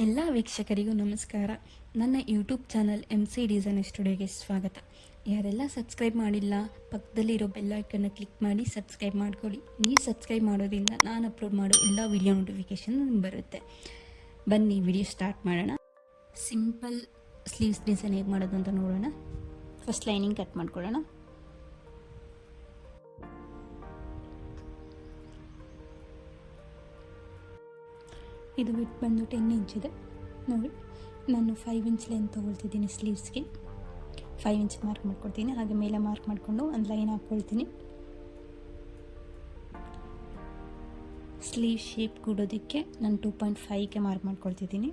ಎಲ್ಲ ವೀಕ್ಷಕರಿಗೂ ನಮಸ್ಕಾರ. ನನ್ನ ಯೂಟ್ಯೂಬ್ ಚಾನಲ್ MC ಡಿಸೈನ್ ಸ್ಟುಡಿಯೋಗೆ ಸ್ವಾಗತ. ಯಾರೆಲ್ಲ ಸಬ್ಸ್ಕ್ರೈಬ್ ಮಾಡಿಲ್ಲ, ಪಕ್ಕದಲ್ಲಿರೋ ಬೆಲ್ ಐಕನ್ನ ಕ್ಲಿಕ್ ಮಾಡಿ ಸಬ್ಸ್ಕ್ರೈಬ್ ಮಾಡ್ಕೊಳ್ಳಿ. ನೀವು ಸಬ್ಸ್ಕ್ರೈಬ್ ಮಾಡೋದ್ರಿಂದ ನಾನು ಅಪ್ಲೋಡ್ ಮಾಡೋ ಎಲ್ಲ ವಿಡಿಯೋ ನೋಟಿಫಿಕೇಷನ್ ಬರುತ್ತೆ. ಬನ್ನಿ ವಿಡಿಯೋ ಸ್ಟಾರ್ಟ್ ಮಾಡೋಣ. ಸಿಂಪಲ್ ಸ್ಲೀವ್ಸ್ ಡಿಸೈನ್ ಹೇಗೆ ಮಾಡೋದು ಅಂತ ನೋಡೋಣ. ಫಸ್ಟ್ ಲೈನಿಂಗ್ ಕಟ್ ಮಾಡ್ಕೊಳ್ಳೋಣ. ಇದು ವಿಡ್ತ್ ಬಂದು 10 ಇಂಚ್ ಇದೆ ನೋಡಿ. ನಾನು 5 ಇಂಚ್ ಲೆಂತ್ ತೊಗೊಳ್ತಿದ್ದೀನಿ. ಸ್ಲೀವ್ಸ್ಗೆ 5 ಇಂಚ್ ಮಾರ್ಕ್ ಮಾಡ್ಕೊಳ್ತೀನಿ. ಹಾಗೆ ಮೇಲೆ ಮಾರ್ಕ್ ಮಾಡಿಕೊಂಡು ಒಂದು ಲೈನ್ ಹಾಕ್ಕೊಳ್ತೀನಿ. ಸ್ಲೀವ್ ಶೇಪ್ ಕೂಡೋದಕ್ಕೆ ನಾನು 2.5ಗೆ ಮಾರ್ಕ್ ಮಾಡ್ಕೊಳ್ತಿದ್ದೀನಿ.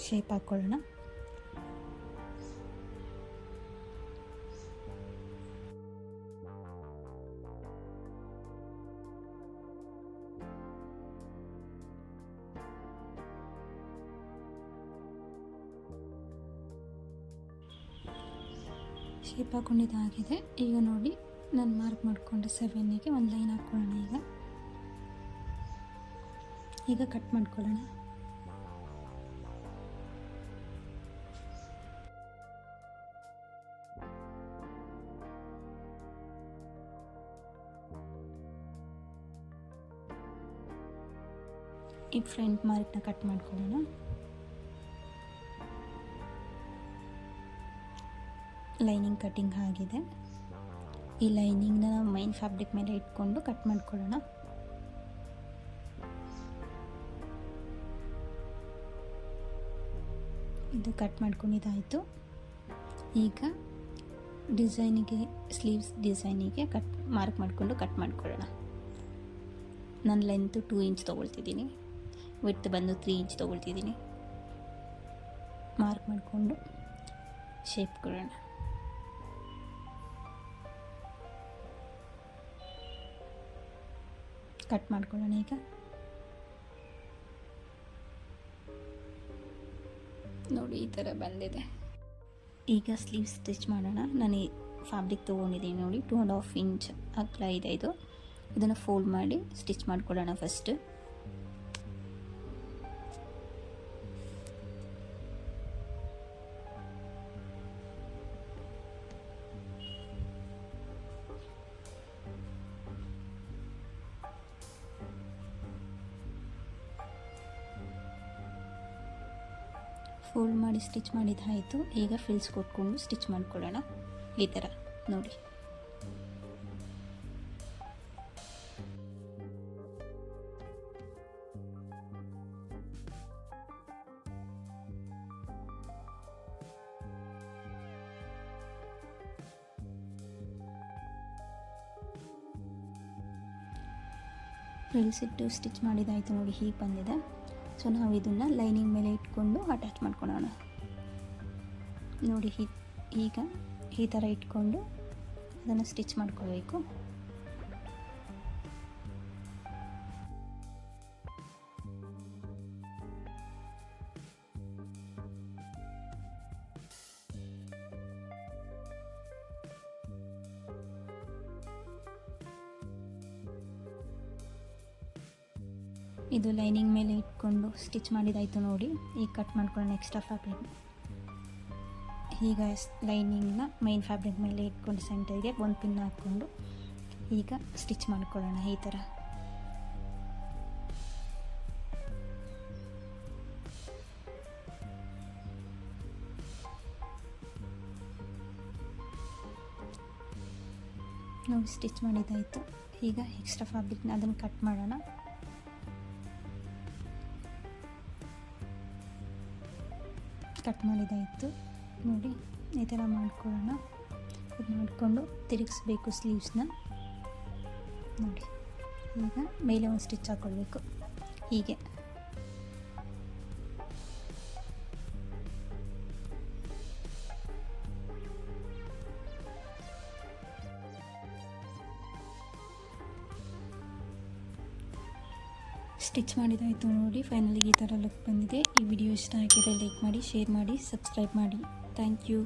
ಶೇಪ್ ಹಾಕ್ಕೊಳ್ಳೋಣ. ಶೇಪ್ ಹಾಕ್ಕೊಂಡಿದ್ದಾಗಿದೆ. ಈಗ ನೋಡಿ, ನಾನು ಮಾರ್ಕ್ ಮಾಡಿಕೊಂಡು 7ಗೆ ಒಂದು ಲೈನ್ ಹಾಕ್ಕೊಳ್ಳೋಣ. ಈಗ ಕಟ್ ಮಾಡ್ಕೊಳ್ಳೋಣ. ಈ ಫ್ರಂಟ್ ಮಾರ್ಕ್ನ ಕಟ್ ಮಾಡ್ಕೊಳ್ಳೋಣ. ಲೈನಿಂಗ್ ಕಟ್ಟಿಂಗ್ ಆಗಿದೆ. ಈ ಲೈನಿಂಗ್ನ ನಾವು ಮೈನ್ ಫ್ಯಾಬ್ರಿಕ್ ಮೇಲೆ ಇಟ್ಕೊಂಡು ಕಟ್ ಮಾಡ್ಕೊಳ್ಳೋಣ. ಇದು ಕಟ್ ಮಾಡ್ಕೊಂಡಿದ್ದಾಯಿತು. ಈಗ ಡಿಸೈನಿಗೆ, ಸ್ಲೀವ್ಸ್ ಡಿಸೈನಿಗೆ ಮಾರ್ಕ್ ಮಾಡಿಕೊಂಡು ಕಟ್ ಮಾಡ್ಕೊಳ್ಳೋಣ. ನಾನು ಲೆಂತು 2 ಇಂಚ್ ತೊಗೊಳ್ತಿದ್ದೀನಿ. ವಿಡ್ತ್ ಬಂದು 3 ಇಂಚ್ ತೊಗೊಳ್ತಿದ್ದೀನಿ. ಮಾರ್ಕ್ ಮಾಡಿಕೊಂಡು ಶೇಪ್ ಕೊಡೋಣ. ಕಟ್ ಮಾಡ್ಕೊಳ್ಳೋಣ. ಈಗ ನೋಡಿ, ಈ ಥರ ಬಂದಿದೆ. ಈಗ ಸ್ಲೀವ್ ಸ್ಟಿಚ್ ಮಾಡೋಣ. ನಾನು ಈ ಫ್ಯಾಬ್ರಿಕ್ ತೊಗೊಂಡಿದ್ದೀನಿ ನೋಡಿ, 2.5 ಇಂಚ್ ಅಗಲ ಇದೆ. ಇದನ್ನು ಫೋಲ್ಡ್ ಮಾಡಿ ಸ್ಟಿಚ್ ಮಾಡ್ಕೊಳ್ಳೋಣ. ಫಸ್ಟ್ ಫೋಲ್ಡ್ ಮಾಡಿ ಸ್ಟಿಚ್ ಮಾಡಿದ್ದಾಯಿತು. ಈಗ ಫಿಲ್ಸ್ ಕೊಟ್ಕೊಂಡು ಸ್ಟಿಚ್ ಮಾಡ್ಕೊಳ್ಳೋಣ. ಈ ಥರ ನೋಡಿ. ಫ್ರಿಲ್ಸ್ ಇಟ್ಟು ಸ್ಟಿಚ್ ಮಾಡಿದ್ದಾಯಿತು ನೋಡಿ. ಹೀಗೆ ಬಂದಿದೆ. ಸೊ ನಾವು ಇದನ್ನು ಲೈನಿಂಗ್ ಮೇಲೆ ಇಟ್ಕೊಂಡು ಅಟ್ಯಾಚ್ ಮಾಡ್ಕೊಳ್ಳೋಣ. ನೋಡಿ, ಈಗ ಈ ಥರ ಇಟ್ಕೊಂಡು ಅದನ್ನು ಸ್ಟಿಚ್ ಮಾಡ್ಕೊಳ್ಬೇಕು. ಇದು ಲೈನಿಂಗ್ ಮೇಲೆ ಇಟ್ಕೊಂಡು ಸ್ಟಿಚ್ ಮಾಡಿದಾಯಿತು ನೋಡಿ. ಈಗ ಕಟ್ ಮಾಡ್ಕೊಳ್ಳೋಣ ಎಕ್ಸ್ಟ್ರಾ ಫ್ಯಾಬ್ರಿಕ್. ಈಗ ಲೈನಿಂಗ್ನ ಮೈನ್ ಫ್ಯಾಬ್ರಿಕ್ ಮೇಲೆ ಇಟ್ಕೊಂಡು ಸೆಂಟರ್ಗೆ ಒಂದು ಪಿನ್ ಹಾಕ್ಕೊಂಡು ಈಗ ಸ್ಟಿಚ್ ಮಾಡ್ಕೊಳ್ಳೋಣ. ಈ ಥರ ನೋಡಿ, ಸ್ಟಿಚ್ ಮಾಡಿದ್ದಾಯಿತು. ಈಗ ಎಕ್ಸ್ಟ್ರಾ ಫ್ಯಾಬ್ರಿಕ್ನ ಅದನ್ನು ಕಟ್ ಮಾಡೋಣ. ಕಟ್ ಮಾಡಿದ್ದಾಯಿತು ನೋಡಿ. ಈ ಥರ ಮಾಡ್ಕೊಳ್ಳೋಣ. ಇದು ಮಾಡಿಕೊಂಡು ತಿರುಗಿಸ್ಬೇಕು ಸ್ಲೀವ್ಸ್ನ ನೋಡಿ. ಈಗ ಮೇಲೆ ಒಂದು ಸ್ಟಿಚ್ ಹಾಕ್ಕೊಳ್ಬೇಕು. ಹೀಗೆ ಸ್ಟಿಚ್ ಮಾಡಿದಾಯಿತು ನೋಡಿ. ಫೈನಲಿಗೆ ಈ ಥರ ಲುಕ್ ಬಂದಿದೆ. ಈ ವಿಡಿಯೋ ಇಷ್ಟ ಆಗಿದ್ರೆ ಲೈಕ್ ಮಾಡಿ, ಶೇರ್ ಮಾಡಿ, ಸಬ್ಸ್ಕ್ರೈಬ್ ಮಾಡಿ. Thank you.